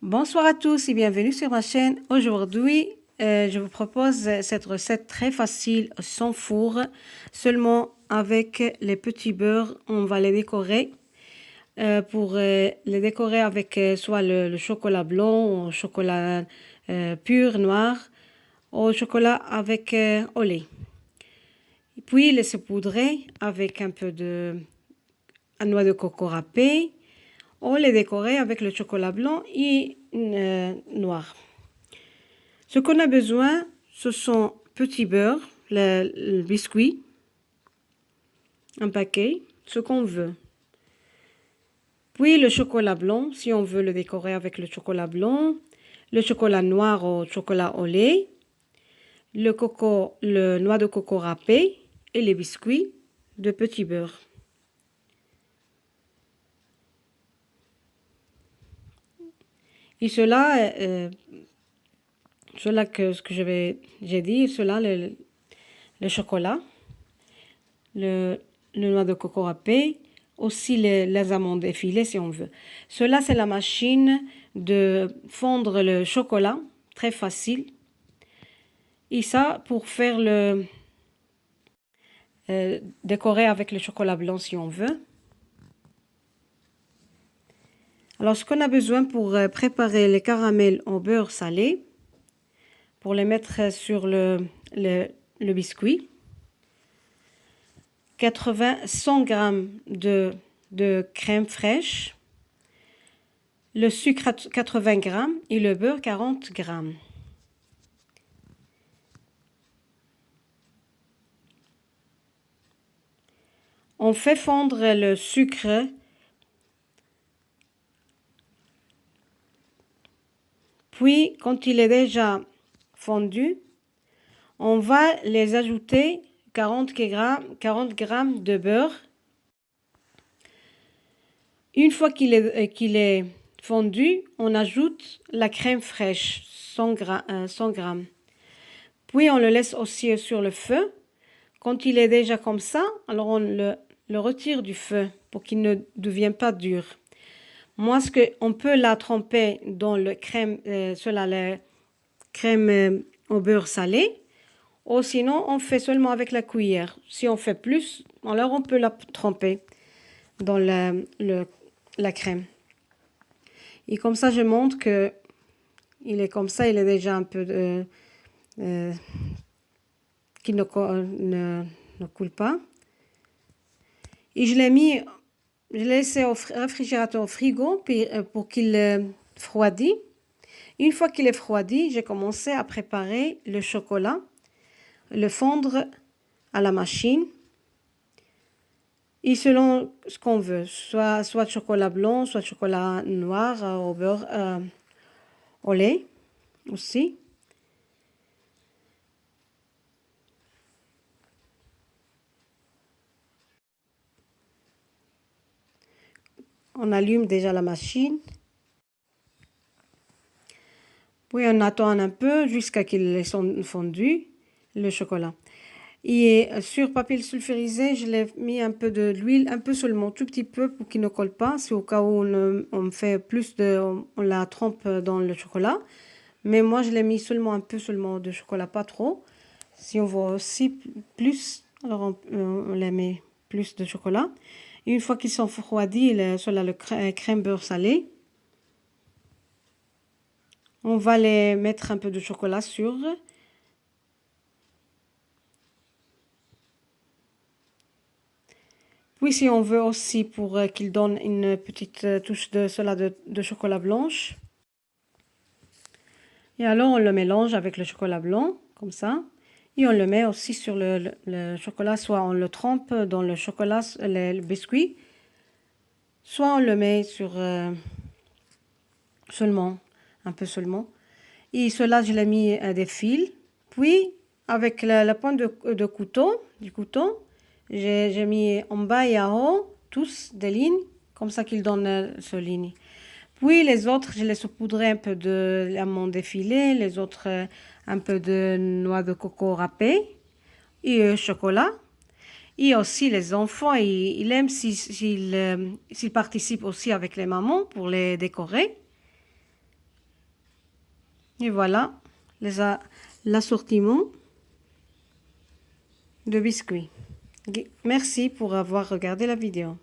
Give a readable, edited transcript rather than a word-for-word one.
Bonsoir à tous et bienvenue sur ma chaîne. Aujourd'hui, je vous propose cette recette très facile sans four, seulement avec les petits beurres. On va les décorer. Pour les décorer avec soit le chocolat blanc ou chocolat pur noir ou chocolat avec au lait. Et puis les saupoudrer avec un peu de noix de coco râpée. On les décorer avec le chocolat blanc et noir. Ce qu'on a besoin, ce sont petits beurres, le biscuit, un paquet, ce qu'on veut. Puis le chocolat blanc, si on veut le décorer avec le chocolat blanc, le chocolat noir au chocolat au lait, le noix de coco râpé et les biscuits de petits beurres. Et cela, ce que j'ai dit, cela, le chocolat, le noix de coco râpé, aussi les amandes effilées si on veut. Cela, c'est la machine de fondre le chocolat, très facile. Et ça, pour faire décorer avec le chocolat blanc si on veut. Alors, ce qu'on a besoin pour préparer les caramels au beurre salé, pour les mettre sur le biscuit, 100 g de crème fraîche, le sucre 80 g et le beurre 40 g. On fait fondre le sucre, puis quand il est déjà fondu, on va les ajouter 40 g de beurre. Une fois qu'il est fondu, on ajoute la crème fraîche, 100 g. Puis on le laisse aussi sur le feu. Quand il est déjà comme ça, alors on le retire du feu pour qu'il ne devienne pas dur. Moi, on peut la tremper dans la crème au beurre salé, ou sinon on fait seulement avec la cuillère. Si on fait plus, alors on peut la tremper dans la crème. Et comme ça, je montre que il est comme ça, il est déjà un peu qu'il ne coule pas. Et je l'ai laissé au réfrigérateur, au frigo, pour qu'il froidit. Une fois qu'il est froidi, j'ai commencé à préparer le chocolat, le fondre à la machine. Et selon ce qu'on veut, soit chocolat blanc, soit chocolat noir au beurre, au lait aussi. On allume déjà la machine. Puis on attend un peu jusqu'à qu'il soit fondu, le chocolat. Et sur papier sulfurisé, je l'ai mis un peu de l'huile, un peu seulement, tout petit peu pour qu'il ne colle pas. C'est au cas où on fait on la trempe dans le chocolat. Mais moi, je l'ai mis seulement un peu seulement de chocolat, pas trop. Si on veut aussi plus, alors on les met plus de chocolat. Et une fois qu'ils sont refroidis, le crème beurre salé, on va les mettre un peu de chocolat sur. Puis si on veut aussi pour qu'il donne une petite touche de de chocolat blanche. Et alors on le mélange avec le chocolat blanc, comme ça. Et on le met aussi sur le chocolat, soit on le trempe dans le chocolat, le biscuit, soit on le met sur seulement, un peu seulement. Et cela, je l'ai mis à des fils. Puis, avec la pointe du couteau, j'ai mis en bas et en haut, tous des lignes, comme ça qu'ils donnent ce ligne. Puis les autres, je les saupoudrais un peu d'amande effilée, les autres un peu de noix de coco râpée et chocolat. Et aussi les enfants, ils aiment s'ils participent aussi avec les mamans pour les décorer. Et voilà l'assortiment de biscuits. Merci pour avoir regardé la vidéo.